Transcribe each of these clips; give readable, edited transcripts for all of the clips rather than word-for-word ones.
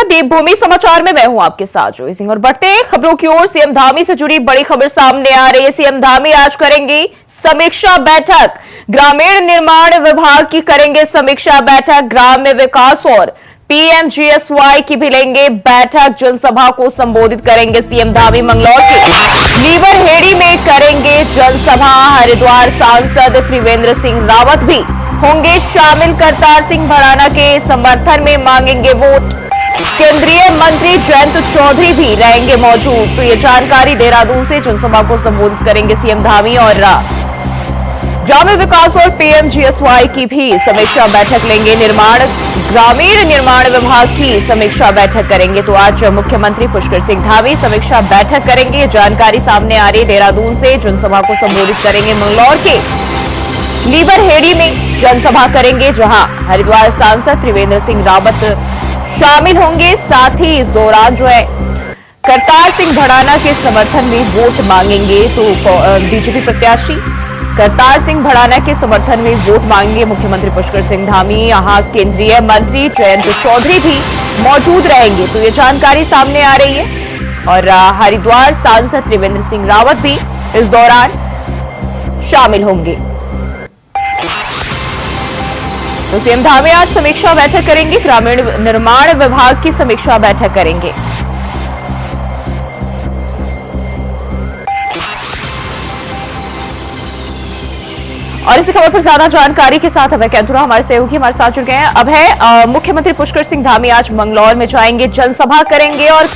देवभूमि समाचार में मैं हूं आपके साथ जोई सिंह और बढ़ते खबरों की ओर। सीएम धामी से जुड़ी बड़ी खबर सामने आ रही है। सीएम धामी आज करेंगे समीक्षा बैठक, ग्रामीण निर्माण विभाग की करेंगे समीक्षा बैठक, ग्राम्य विकास और पीएमजीएसवाई की भी लेंगे बैठक। जनसभा को संबोधित करेंगे सीएम धामी। मंगलौर के लीवरहेड़ी में करेंगे जनसभा। हरिद्वार सांसद त्रिवेंद्र सिंह रावत भी होंगे शामिल। करतार सिंह भड़ाना के समर्थन में मांगेंगे वोट। केंद्रीय मंत्री जयंत चौधरी भी रहेंगे मौजूद। तो ये जानकारी देहरादून से जनसभा को संबोधित करेंगे सीएम धामी और ग्रामीण विकास और पीएमजीएसवाई की भी समीक्षा बैठक लेंगे। ग्रामीण निर्माण विभाग की समीक्षा बैठक करेंगे। तो आज मुख्यमंत्री पुष्कर सिंह धामी समीक्षा बैठक करेंगे। जानकारी सामने आ रही है देहरादून से। जनसभा को संबोधित करेंगे। मंगलौर के लीवरहेड़ी में जनसभा करेंगे, जहां हरिद्वार सांसद त्रिवेंद्र सिंह रावत शामिल होंगे। साथ ही इस दौरान जो है करतार सिंह भड़ाना के समर्थन में वोट मांगेंगे। तो बीजेपी प्रत्याशी करतार सिंह भड़ाना के समर्थन में वोट मांगेंगे मुख्यमंत्री पुष्कर सिंह धामी। यहां केंद्रीय मंत्री जयंत चौधरी भी मौजूद रहेंगे। तो ये जानकारी सामने आ रही है और हरिद्वार सांसद त्रिवेंद्र सिंह रावत भी इस दौरान शामिल होंगे। तो सीएम धामी आज समीक्षा बैठक करेंगे, ग्रामीण निर्माण विभाग की समीक्षा बैठक करेंगे। और इसी खबर पर ज्यादा जानकारी के साथ अभय कैंथुरा हमारे सहयोगी हमारे साथ जुड़ गए हैं। अभय, मुख्यमंत्री पुष्कर सिंह धामी आज मंगलौर में जाएंगे, जनसभा करेंगे और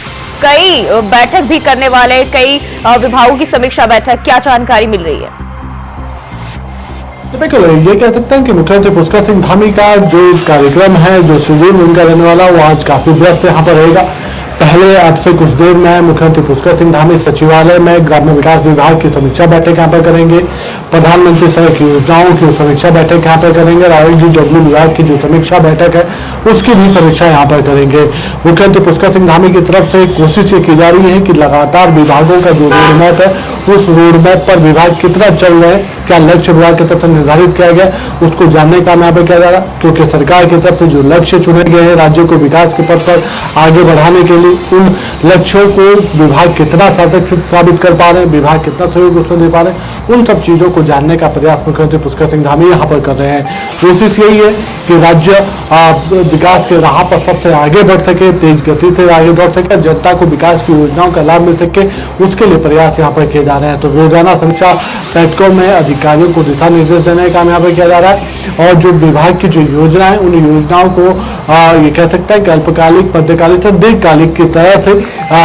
कई बैठक भी करने वाले, कई विभागों की समीक्षा बैठक, क्या जानकारी मिल रही है? बिल्कुल, ये कह सकते हैं कि मुख्यमंत्री पुष्कर सिंह धामी का जो कार्यक्रम है, जो शेड्यूल उनका रहने वाला, वो आज काफी व्यस्त यहाँ पर रहेगा। पहले अब से कुछ देर में मुख्यमंत्री पुष्कर सिंह धामी सचिवालय में ग्राम्य विकास विभाग की समीक्षा बैठक यहाँ पर करेंगे। प्रधानमंत्री सड़क योजनाओं की समीक्षा बैठक यहाँ पर करेंगे। RLDW विभाग की जो समीक्षा बैठक है उसकी भी समीक्षा यहाँ पर करेंगे। मुख्यमंत्री पुष्कर सिंह धामी की तरफ से कोशिश ये की जा रही है कि लगातार विभागों का जो रोडमैप है, उस रोडमैप पर विभाग कितना चल रहे हैं, क्या लक्ष्य विभाग की तरफ से निर्धारित किया गया, उसको जानने का यहाँ पर किया जा रहा है। क्योंकि सरकार की तरफ से जो लक्ष्य चुने गए हैं राज्य को विकास के पथ पर आगे बढ़ाने के लिए, उन लक्ष्यों को विभाग कितना साबित कर पा रहे हैं, विभाग कितना सहयोग उसमें दे पा रहे हैं, उन सब चीजों को जानने का प्रयास मुख्यमंत्री पुष्कर सिंह धामी यहाँ पर कर रहे हैं। कोशिश यही है कि राज्य विकास के राह पर सबसे आगे बढ़ सके, तेज गति से आगे बढ़ सके, जनता को विकास की योजनाओं का लाभ मिल सके, उसके लिए प्रयास यहाँ पर किए जा रहे हैं। तो रोजाना समीक्षा बैठकों में अधिकारियों को दिशा निर्देश देने का काम यहाँ पर किया जा रहा है और जो विभाग की जो योजना है, उन योजनाओं को ये कह सकते हैं कि अल्पकालिक, मध्यकालिक से दीर्घकालिक की तरह से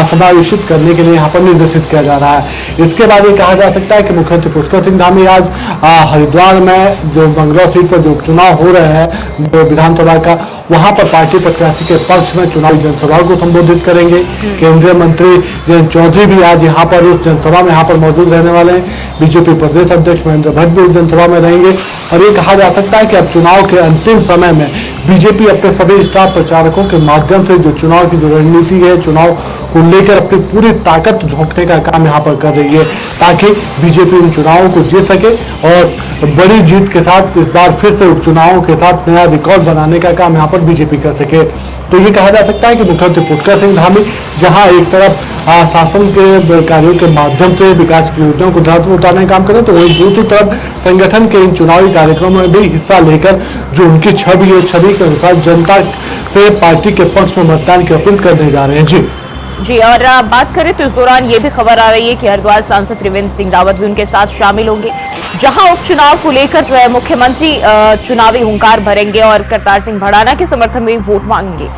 समावेशित करने के लिए यहाँ पर निर्देशित किया जा रहा है। इसके बाद ये कहा जा सकता है कि मुख्यमंत्री पुष्कर सिंह धामी आज हरिद्वार में जो मंगलौर सीट पर जो उपचुनाव हो रहे हैं विधानसभा का, वहां पर पार्टी प्रत्याशी के पक्ष में चुनावी जनसभा को संबोधित करेंगे। केंद्रीय मंत्री जयंत चौधरी भी आज यहाँ पर उस जनसभा में यहाँ पर मौजूद रहने वाले हैं। बीजेपी प्रदेश अध्यक्ष महेंद्र भट्ट भी उस जनसभा में रहेंगे और ये कहा जा सकता है कि अब चुनाव के अंतिम समय में बीजेपी अपने सभी स्टार प्रचारकों के माध्यम से जो चुनाव की जो रणनीति है, चुनाव को लेकर अपनी पूरी ताकत झोंकने का काम यहाँ पर कर रही है, ताकि बीजेपी उन चुनावों को जीत सके और बड़ी जीत के साथ इस बार फिर से उपचुनावों के साथ नया रिकॉर्ड बनाने का काम यहाँ पर बीजेपी कर सके। तो ये कहा जा सकता है कि मुख्यमंत्री पुष्कर सिंह धामी जहां एक तरफ शासन के कार्यों के माध्यम से विकास की योजनाओं को ध्यान में उतारने का काम करें, तो वही दूसरी तरफ संगठन के इन चुनावी कार्यक्रमों में भी हिस्सा लेकर जो उनकी छवि है, छवि के अनुसार जनता से पार्टी के पक्ष में मतदान की अपील करने जा रहे हैं। जी, और बात करें तो इस दौरान ये भी खबर आ रही है कि हरिद्वार सांसद त्रिवेंद्र सिंह रावत भी उनके साथ शामिल होंगे, जहां उपचुनाव को लेकर जो है मुख्यमंत्री चुनावी हुंकार भरेंगे और करतार सिंह भड़ाना के समर्थन में वोट मांगेंगे।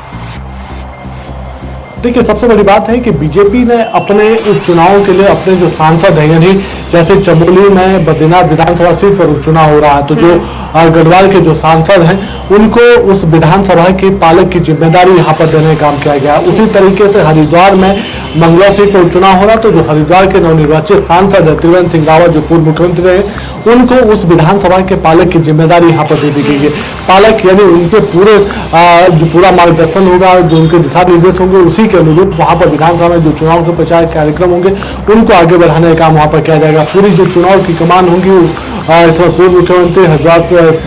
देखिए, सबसे बड़ी बात है कि बीजेपी ने अपने उपचुनाव के लिए अपने जो सांसद हैं, यानी जैसे चमोली में बद्रीनाथ विधानसभा सीट पर उपचुनाव हो रहा है, तो जो गढ़वाल के जो सांसद हैं उनको उस विधानसभा की पालक की जिम्मेदारी यहाँ पर देने का काम किया गया। उसी तरीके से हरिद्वार में मंगलौर सीट पर उपचुनाव हो रहा, तो जो हरिद्वार के नवनिर्वाचित सांसद है त्रिवेंद्र सिंह रावत, जो पूर्व मुख्यमंत्री रहे, उनको उस विधानसभा के पालक की जिम्मेदारी यहाँ पर दे दी गई है। पालक यानी उनके पूरे जो पूरा मार्गदर्शन होगा, जो उनके दिशा निर्देश होंगे, उसी के अनुरूप वहाँ पर विधानसभा में जो चुनाव के प्रचार कार्यक्रम होंगे उनको आगे बढ़ाने का काम वहाँ पर किया जाएगा। पूरी जो चुनाव की कमान होगी इस वक्त पूर्व मुख्यमंत्री हरिद्वार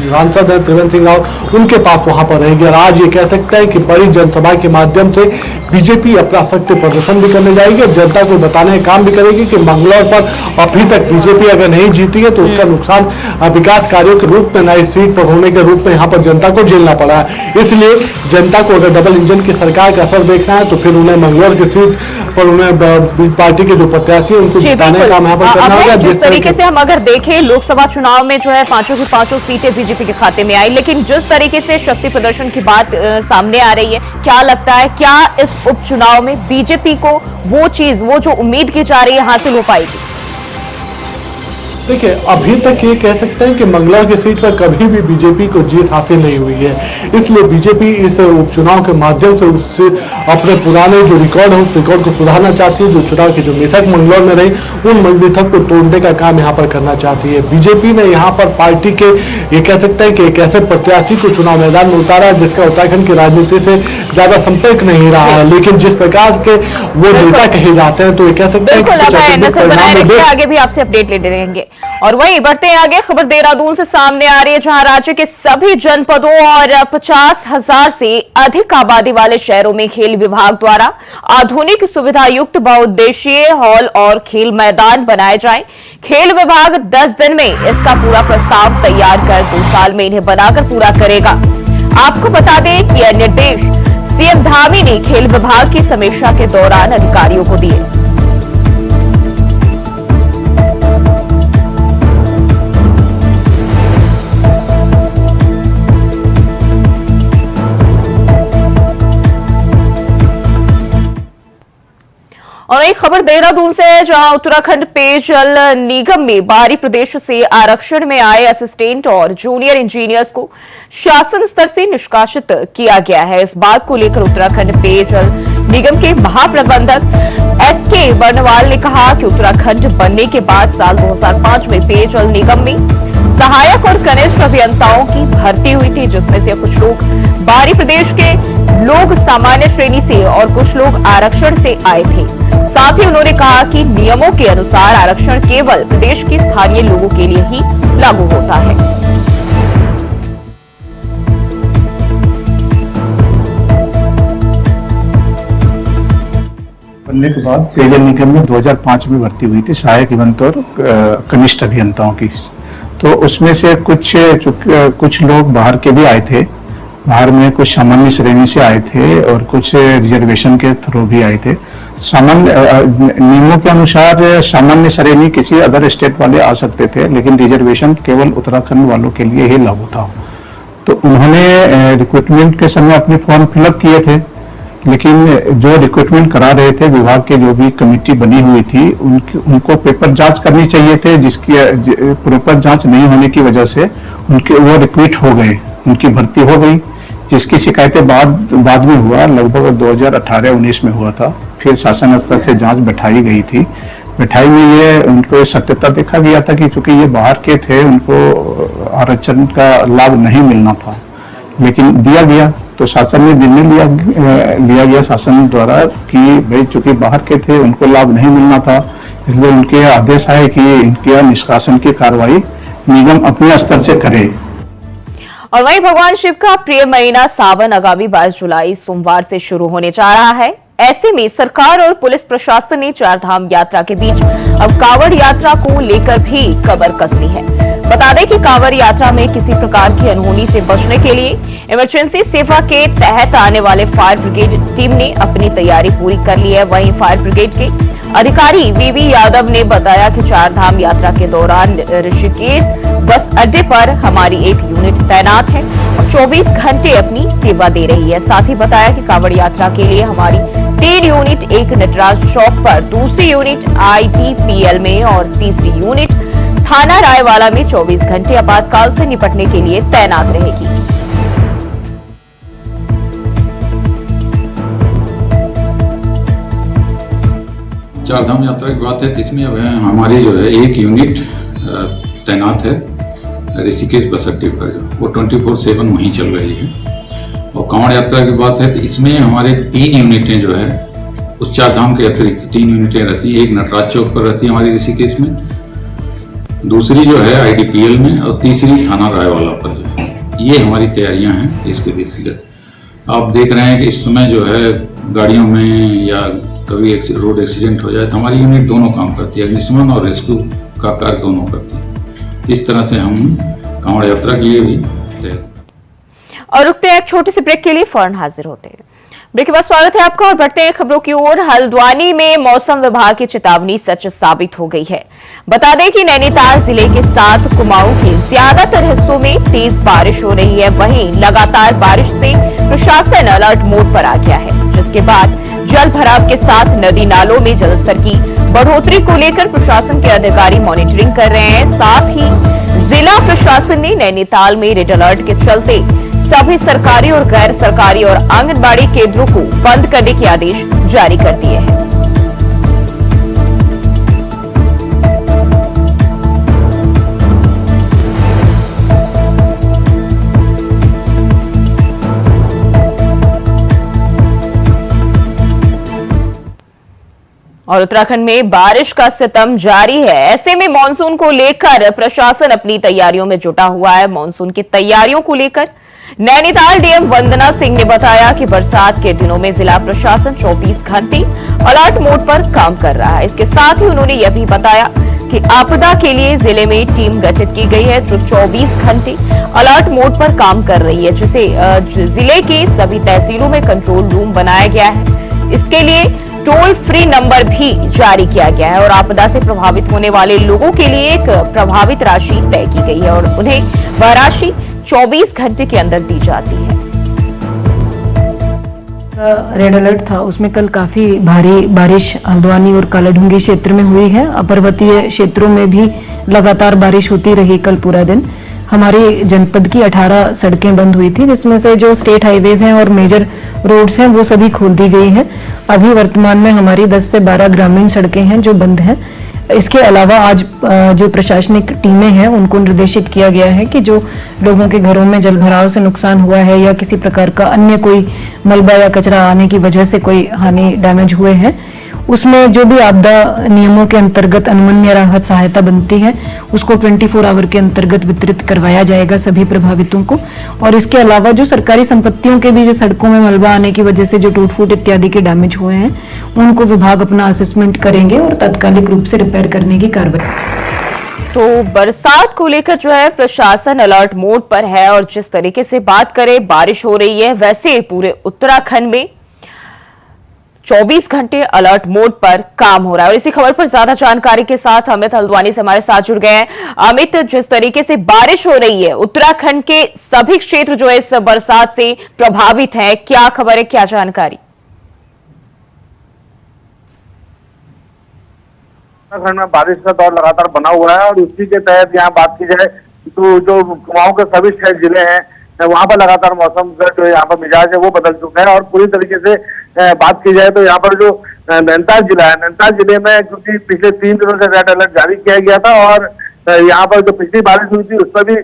सांसद है त्रिवेंद्र सिंह रावत, उनके पास वहां पर रहेंगे। और आज ये कह सकते हैं कि बड़ी जनसभा के माध्यम से बीजेपी अपना शक्ति प्रदर्शन भी करने जाएगी और जनता को बताने का काम भी करेगी कि मंगलौर पर अभी तक बीजेपी अगर नहीं जीती है तो उसका नुकसान विकास कार्यों के रूप में नई सीट पर होने के रूप में यहाँ पर जनता को झेलना पड़ा है। इसलिए जनता को अगर डबल इंजन की सरकार का असर देखना है तो फिर उन्हें मंगलौर की सीट पर उन्हें पार्टी के जो प्रत्याशी उनको जिताने का काम यहाँ पर करना होगा। जिस तरीके से हम अगर देखें लोकसभा चुनाव में जो है पांचों की पांचों सीटें बीजेपी के खाते में आई, लेकिन जिस तरीके से शक्ति प्रदर्शन की बात सामने आ रही है, क्या लगता है क्या इस उपचुनाव में बीजेपी को वो चीज, वो जो उम्मीद की जा रही है, हासिल हो पाएगी? देखिए, अभी तक ये कह सकते हैं कि मंगलौर की सीट पर कभी भी बीजेपी को जीत हासिल नहीं हुई है। इसलिए बीजेपी इस उपचुनाव के माध्यम से उससे अपने पुराने जो रिकॉर्ड है उस रिकॉर्ड को सुधारना चाहती है। जो चुनाव की जो मिथक मंगलौर में रही, उन मिथक को तोड़ने का काम यहाँ पर करना चाहती है। बीजेपी ने यहाँ पर पार्टी के ये कह सकते हैं कि एक ऐसे प्रत्याशी को चुनाव मैदान में उतारा जिसका उत्तराखंड की राजनीति से ज्यादा संपर्क नहीं रहा है, लेकिन जिस प्रकार के वो नेता कहे जाते हैं तो ये कह सकते हैं आगे भी आपसे अपडेट लेते रहेंगे। और वहीं बढ़ते हैं आगे, खबर देहरादून से सामने आ रही है जहां राज्य के सभी जनपदों और 50,000 से अधिक आबादी वाले शहरों में खेल विभाग द्वारा आधुनिक सुविधा युक्त बहुउद्देशीय हॉल और खेल मैदान बनाए जाएं। खेल विभाग 10 दिन में इसका पूरा प्रस्ताव तैयार कर 2 साल में इन्हें बनाकर पूरा करेगा। आपको बता दें कि यह निर्देश सीएम धामी ने खेल विभाग की समीक्षा के दौरान अधिकारियों को दिए। और एक खबर देहरादून से है जहां उत्तराखंड पेयजल निगम में बाहरी प्रदेश से आरक्षण में आए असिस्टेंट और जूनियर इंजीनियर्स को शासन स्तर से निष्कासित किया गया है। इस बात को लेकर उत्तराखंड पेयजल निगम के महाप्रबंधक एसके बर्नवाल ने कहा कि उत्तराखंड बनने के बाद साल 2005 में पेयजल निगम में सहायक और कनिष्ठ अभियंताओं की भर्ती हुई थी, जिसमें से कुछ लोग बाहरी प्रदेश के लोग सामान्य श्रेणी से और कुछ लोग आरक्षण से आए थे। साथ ही उन्होंने कहा कि नियमों के अनुसार आरक्षण केवल प्रदेश के स्थानीय लोगों के लिए ही लागू होता है। बनने के बाद पेयजल निगम में 2005 में भर्ती हुई थी सहायक एवं और कनिष्ठ अभियंताओं की। तो उसमें से कुछ लोग बाहर के भी आए थे, बाहर में कुछ सामान्य श्रेणी से आए थे और कुछ रिजर्वेशन के थ्रू भी आए थे। सामान्य नियमों के अनुसार सामान्य श्रेणी किसी अदर स्टेट वाले आ सकते थे, लेकिन रिजर्वेशन केवल उत्तराखंड वालों के लिए ही लागू था। तो उन्होंने रिक्रूटमेंट के समय अपने फॉर्म फिलअप किए थे, लेकिन जो रिक्रूटमेंट करा रहे थे विभाग के जो भी कमेटी बनी हुई थी उनको पेपर जांच करनी चाहिए थे, जिसकी प्रॉपर जांच नहीं होने की वजह से उनके वो रिक्रूट हो गए, उनकी भर्ती हो गई, जिसकी शिकायतें बाद में हुआ, लगभग 2018-19 में हुआ था। फिर शासन स्तर से जांच बैठाई गई थी। बैठाई में ये उनको सत्यता देखा गया था कि चूंकि ये बाहर के थे उनको आरक्षण का लाभ नहीं मिलना था, लेकिन दिया गया। तो शासन ने निर्णय लिया गया शासन द्वारा कि भाई चूंकि बाहर के थे उनको लाभ नहीं मिलना था, इसलिए उनके आदेश आए कि इनके निष्कासन की कार्रवाई निगम अपने स्तर से करे। और वहीं भगवान शिव का प्रिय महीना सावन आगामी 22 जुलाई सोमवार से शुरू होने जा रहा है। ऐसे में सरकार और पुलिस प्रशासन ने 4 धाम यात्रा के बीच अब कांवड़ यात्रा को लेकर भी कमर कस ली है। बता दें कि कांवड़ यात्रा में किसी प्रकार की अनहोनी से बचने के लिए इमरजेंसी सेवा के तहत आने वाले फायर ब्रिगेड टीम ने अपनी तैयारी पूरी कर ली है। वहीं फायर ब्रिगेड के अधिकारी वीवी यादव ने बताया कि 4 धाम यात्रा के दौरान ऋषिकेश बस अड्डे पर हमारी एक यूनिट तैनात है और 24 घंटे अपनी सेवा दे रही है। साथ ही बताया कि कांवड़ यात्रा के लिए हमारी 3 यूनिट, एक नटराज चौक पर, दूसरी यूनिट ITPL में और तीसरी यूनिट थाना रायवाला में 24 घंटे आपातकाल से निपटने के लिए तैनात रहेगी। चारधाम यात्रा की बात है, इसमें अब हमारी जो है एक यूनिट तैनात है ऋषिकेश बस अड्डे पर, वो 24/7 वहीं चल रही है। और कांवड़ यात्रा की बात है तो इसमें हमारे 3 यूनिटें जो है उस 4 धाम के अतिरिक्त 3 यूनिटें रहती है। एक नटराज चौक पर रहती है हमारी ऋषिकेश में, दूसरी जो है IDPL में, और तीसरी थाना रायवाला पर जो है। ये हमारी तैयारियां हैं इसके दृष्टिगत। आप देख रहे हैं कि इस समय जो है गाड़ियों में या कभी रोड एक्सीडेंट हो जाए तो हमारी यूनिट दोनों काम करती है, अग्निशमन और रेस्क्यू का कार्य दोनों करती है। इस तरह से हम कांवड़ यात्रा के लिए भी तैयार। और रुकते हैं एक छोटी सी ब्रेक के लिए, फौरन हाजिर होते हैं। ब्रेक के बाद स्वागत है आपका और बढ़ते हैं खबरों की ओर। हल्द्वानी में मौसम विभाग की चेतावनी सच साबित हो गई है। बता दें कि नैनीताल जिले के 7 कुमाऊं के ज्यादातर हिस्सों में तेज बारिश हो रही है। वहीं लगातार बारिश से प्रशासन अलर्ट मोड पर आ गया है, जिसके बाद जल भराव के साथ नदी नालों में जलस्तर की बढ़ोतरी को लेकर प्रशासन के अधिकारी मॉनिटरिंग कर रहे हैं। साथ ही जिला प्रशासन ने नैनीताल में रेड अलर्ट के चलते सभी सरकारी और गैर सरकारी और आंगनबाड़ी केंद्रों को बंद करने के आदेश जारी कर दिए हैं। और उत्तराखंड में बारिश का सितम जारी है। ऐसे में मानसून को लेकर प्रशासन अपनी तैयारियों में जुटा हुआ है। मानसून की तैयारियों को लेकर नैनीताल डीएम वंदना सिंह ने बताया कि बरसात के दिनों में जिला प्रशासन 24 घंटे अलर्ट मोड पर काम कर रहा है। इसके साथ ही उन्होंने यह भी बताया कि आपदा के लिए जिले में टीम गठित की गई है, जो 24 घंटे अलर्ट मोड पर काम कर रही है, जिसे जिले के सभी तहसीलों में कंट्रोल रूम बनाया गया है। इसके लिए टोल फ्री नंबर भी जारी किया गया है और आपदा से प्रभावित होने वाले लोगों के लिए एक प्रभावित राशि तय की गई है और उन्हें वह राशि 24 घंटे के अंदर दी जाती है। रेड अलर्ट था, उसमें कल काफी भारी बारिश हल्द्वानी और कालाढूंगी क्षेत्र में हुई है। पर्वतीय क्षेत्रों में भी लगातार बारिश होती रही। कल पूरा दिन हमारी जनपद की 18 सड़कें बंद हुई थी, जिसमें से जो स्टेट हाईवेज हैं और मेजर रोड्स हैं वो सभी खोल दी गई हैं। अभी वर्तमान में हमारी 10 से 12 ग्रामीण सड़कें हैं जो बंद हैं। इसके अलावा आज जो प्रशासनिक टीमें हैं उनको निर्देशित किया गया है कि जो लोगों के घरों में जलभराव से नुकसान हुआ है या किसी प्रकार का अन्य कोई मलबा या कचरा आने की वजह से कोई हानि डैमेज हुए हैं, उसमें जो भी आपदा नियमों के अंतर्गत अनुमन्य राहत सहायता बनती है उसको 24 आवर के अंतर्गत वितरित करवाया जाएगा सभी प्रभावितों को। और इसके अलावा जो सरकारी संपत्तियों के भी जो सड़कों में मलबा आने की वजह से जो टूट फूट इत्यादि के डैमेज हुए हैं उनको विभाग अपना असेसमेंट करेंगे और तात्कालिक रूप से रिपेयर करने की कार्रवाई। तो बरसात को लेकर जो है प्रशासन अलर्ट मोड पर है और जिस तरीके से बात करें बारिश हो रही है, वैसे पूरे उत्तराखंड में 24 घंटे अलर्ट मोड पर काम हो रहा है। और इसी खबर पर ज्यादा जानकारी के साथ अमित हल्द्वानी से हमारे साथ जुड़ गए हैं। अमित, जिस तरीके से बारिश हो रही है, उत्तराखंड के सभी क्षेत्र जो है इस बरसात से प्रभावित हैं, क्या खबर है, क्या जानकारी? उत्तराखंड में बारिश का दौर लगातार बना हुआ है और उसी के तहत यहाँ बात की जाए तो जो कुमाऊं के सभी 6 जिले हैं वहां पर लगातार मौसम का जो यहाँ पर मिजाज है वो बदल चुका है। और पूरी तरीके से बात की जाए तो यहाँ पर जो नैनीताल जिला है, नैनीताल जिले में क्योंकि पिछले 3 दिनों से रेड अलर्ट जारी किया गया था और यहाँ पर जो पिछली बारिश हुई थी उस पर भी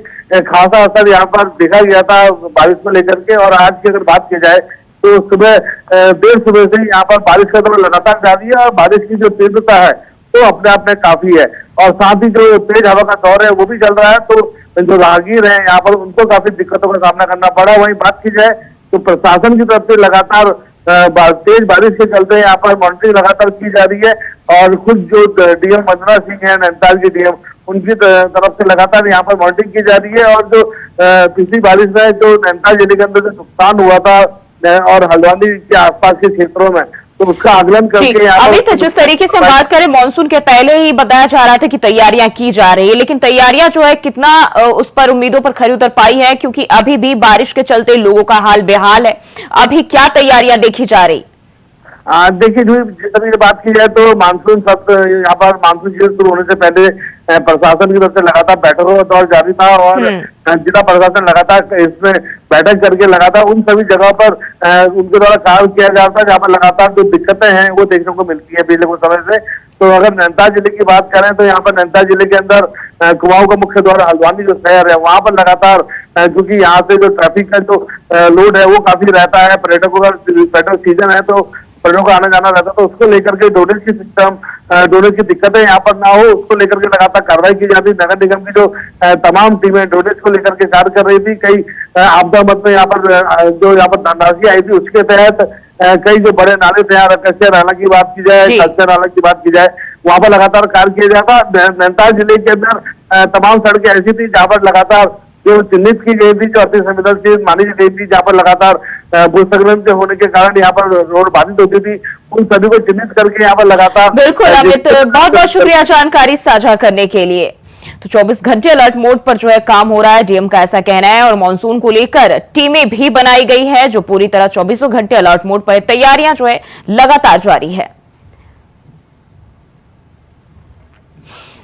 खासा असर यहाँ पर देखा गया था बारिश को लेकर के। और आज की अगर बात की जाए तो सुबह देर सुबह से यहाँ पर बारिश का दौर लगातार जारी है और बारिश की जो तीव्रता है तो अपने आप में काफी है। और साथ ही जो तेज हवा का दौर है वो भी चल रहा है, तो जो राहगीर हैं यहाँ पर उनको काफी दिक्कतों का सामना करना पड़ा। वहीं बात की जाए तो प्रशासन की तरफ से लगातार तेज बारिश के चलते यहाँ पर मॉनिटरिंग लगातार की जा रही है और खुद जो डीएम वंदना सिंह है नैनीताल की डीएम, उनकी तरफ से लगातार यहाँ पर मॉनिटरिंग की जा रही है। और जो पिछली बारिश में जो नैनीताल जिले के अंदर जो नुकसान हुआ था और हल्द्वानी के आसपास के क्षेत्रों में, तो उसका आकलन करके अमित, जिस तरीके से बात करें मानसून के पहले ही बताया जा रहा था कि तैयारियां की जा रही है, लेकिन तैयारियां जो है कितना उस पर उम्मीदों पर खरी उतर पाई है, क्योंकि अभी भी बारिश के चलते लोगों का हाल बेहाल है। अभी क्या तैयारियां देखी जा रही? देखिए, जिस तरह की बात की जाए तो मानसून सत्र यहाँ पर मानसून सीजन शुरू होने से पहले प्रशासन की तरफ से लगातार बैठकों का दौर जारी था और जिला प्रशासन लगातार इसमें बैठक करके लगातार उन सभी जगहों पर उनके द्वारा कार्य किया जाता है जहाँ पर लगातार जो दिक्कतें हैं वो देखने को मिलती है पिछले कुछ समय से। तो अगर नैनीताल जिले की बात करें तो यहाँ पर नैनीताल जिले के अंदर कुमाऊं का मुख्य द्वार हल्द्वानी जो शहर है वहां पर लगातार क्योंकि यहाँ से जो ट्रैफिक का जो लोड है वो काफी रहता है, पर्यटकों का पर्यटक सीजन है तो प्रजों का आना जाना रहता है, तो उसको लेकर के ड्रोनेज की सिस्टम, ड्रोनेज की दिक्कतें यहाँ पर ना हो, उसको लेकर के लगातार कार्रवाई की जाती। नगर निगम की जो तमाम टीमें ड्रोनेज को लेकर के कार्य कर रही थी। कई आपदा मत में यहाँ पर जो यहाँ पर धनराशि आई थी, उसके तहत कई जो बड़े नाले थे, यहाँ कच्चे नाला की बात की जाए, कच्चे नाला की बात की जाए, वहां पर लगातार कार्य किया जाता। नैनीताल जिले के अंदर तमाम सड़कें ऐसी थी जहाँ पर लगातार जो चिन्हित की गई थी, जो अति संवेदनशील मानी गई थी, जहाँ पर लगातार भूस्खलन के होने के कारण यहाँ पर रोड बाधित होती थी, उन सभी को चिन्हित करके यहाँ पर लगातार। बिल्कुल अमित, बहुत बहुत शुक्रिया जानकारी साझा करने के लिए। तो 24 घंटे अलर्ट मोड पर जो है काम हो रहा है, डीएम का ऐसा कहना है। और मानसून को लेकर टीमें भी बनाई गई है जो पूरी तरह 24 घंटे अलर्ट मोड पर, तैयारियां जो है लगातार जारी है।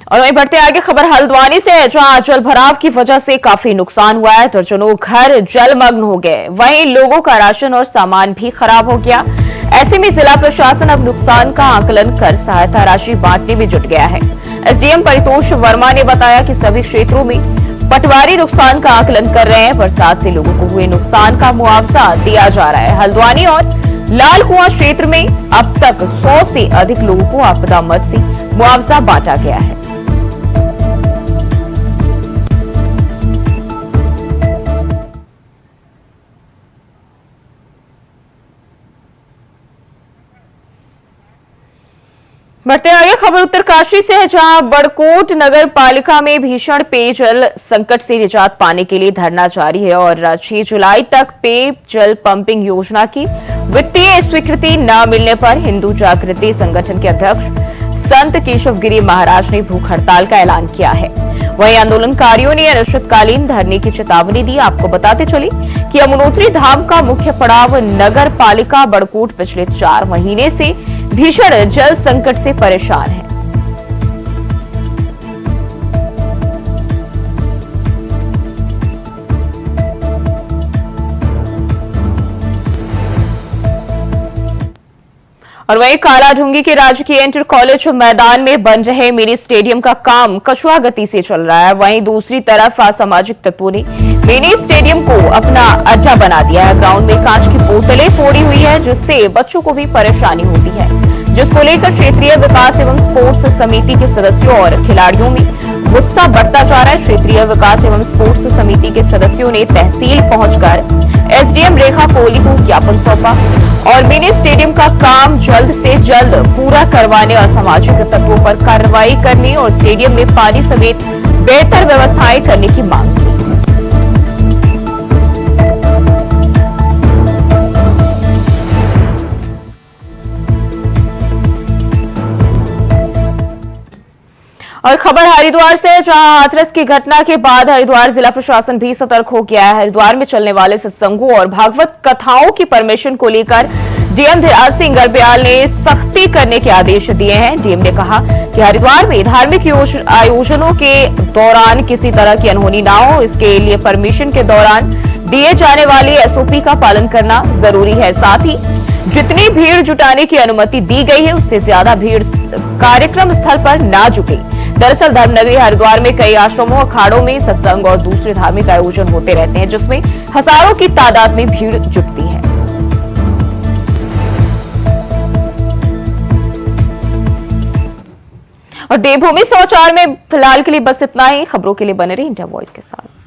और वहीं बढ़ते आगे खबर हल्द्वानी से है, जहां जल भराव की वजह से काफी नुकसान हुआ है। दर्जनों घर जलमग्न हो गए, वहीं लोगों का राशन और सामान भी खराब हो गया। ऐसे में जिला प्रशासन अब नुकसान का आकलन कर सहायता राशि बांटने में जुट गया है। एसडीएम परितोष वर्मा ने बताया कि सभी क्षेत्रों में पटवारी नुकसान का आकलन कर रहे हैं। बरसात से लोगों को हुए नुकसान का मुआवजा दिया जा रहा है। हल्द्वानी और लाल कुआं क्षेत्र में अब तक 100 से अधिक लोगों को आपदा मद से मुआवजा बांटा गया है। बढ़ते आगे खबर उत्तरकाशी से है, जहां बड़कोट नगर पालिका में भीषण पेयजल संकट से निजात पाने के लिए धरना जारी है। और 6 जुलाई तक पेयजल पंपिंग योजना की वित्तीय स्वीकृति न मिलने पर हिंदू जागृति संगठन के अध्यक्ष संत केशवगिरी महाराज ने भूख हड़ताल का ऐलान किया है। वहीं आंदोलनकारियों ने अनिश्चितकालीन धरने की चेतावनी दी। आपको बताते चले कि यमुनोत्री धाम का मुख्य पड़ाव नगर पालिका बड़कोट पिछले 4 महीने से भीषण जल संकट से परेशान है। और वहीं कालाढूंगी के राजकीय इंटर कॉलेज मैदान में बन रहे मिनी स्टेडियम का काम कछुआ गति से चल रहा है। वहीं दूसरी तरफ असामाजिक तत्वों ने मिनी स्टेडियम को अपना अड्डा बना दिया है। ग्राउंड में कांच की बोतलें फोड़ी हुई है, जिससे बच्चों को भी परेशानी होती है, जिसको लेकर क्षेत्रीय विकास एवं स्पोर्ट्स समिति के सदस्यों और खिलाड़ियों में गुस्सा बढ़ता जा रहा है। क्षेत्रीय विकास एवं स्पोर्ट्स समिति के सदस्यों ने तहसील पहुंचकर एसडीएम रेखा कोहली को ज्ञापन सौंपा और मिनी स्टेडियम का काम जल्द से जल्द पूरा करवाने, असामाजिक तत्वों पर कार्रवाई करने और स्टेडियम में पानी समेत बेहतर व्यवस्थाएं करने की मांग की। और खबर हरिद्वार से, जहां हाथरस की घटना के बाद हरिद्वार जिला प्रशासन भी सतर्क हो गया है। हरिद्वार में चलने वाले सत्संगों और भागवत कथाओं की परमिशन को लेकर डीएम धीराज सिंह गर्ब्याल ने सख्ती करने के आदेश दिए हैं। डीएम ने कहा कि हरिद्वार में धार्मिक आयोजनों के दौरान किसी तरह की अनहोनी ना हो, इसके लिए परमिशन के दौरान दिए जाने वाले एसओपी का पालन करना जरूरी है। साथ ही जितनी भीड़ जुटाने की अनुमति दी गई है, उससे ज्यादा भीड़ कार्यक्रम स्थल पर ना जुटे। दरअसल धर्मनगरी हरिद्वार में कई आश्रमों, अखाड़ों में सत्संग और दूसरे धार्मिक आयोजन होते रहते हैं, जिसमें हजारों की तादाद में भीड़ जुटती है। और देवभूमि समाचार में फिलहाल के लिए बस इतना ही। खबरों के लिए बने रहिए इंडिया वॉइस के साथ।